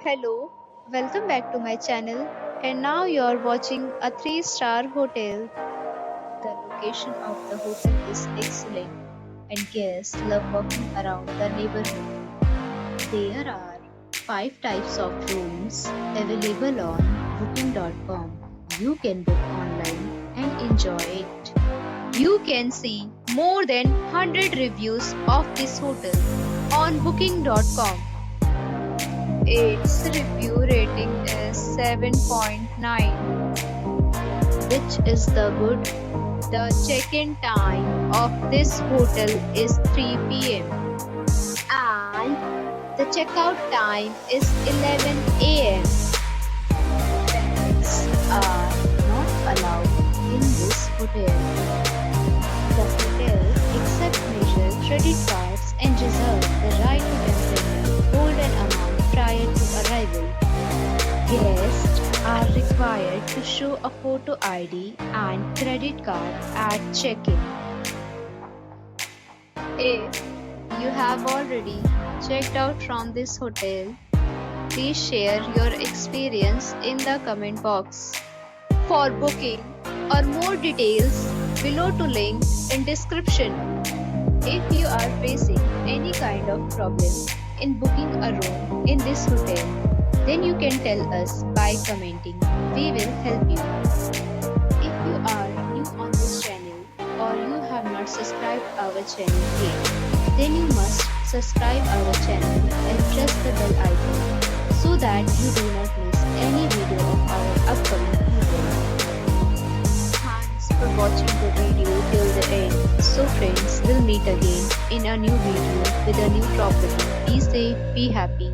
Hello, welcome back to my channel. And now you're watching a 3-star hotel. The location of the hotel is excellent and guests love walking around the neighborhood. There are 5 types of rooms available on booking.com. You can book online and enjoy it. You can see more than 100 reviews of this hotel on booking.com. Its review rating is 7.9, which is the good. The check-in time of this hotel is 3 p.m. and the checkout time is 11 a.m. Pets are not allowed in this hotel. The hotel accepts major credit cards and reserves the right to temporarily hold an amount prior to arrival. Guests are required to show a photo ID and credit card at check-in. If you have already checked out from this hotel, please share your experience in the comment box. For booking or more details, below to link in description. If you are facing any kind of problem in booking a room in this hotel, then you can tell us by commenting. We will help you. If you are new on this channel or you have not subscribed our channel yet, then you must subscribe our channel and press the bell icon so that you do not miss any video of our upcoming video. Thanks for watching the video till the end. So friends, we'll meet again in a new video with a new property. Be safe, be happy.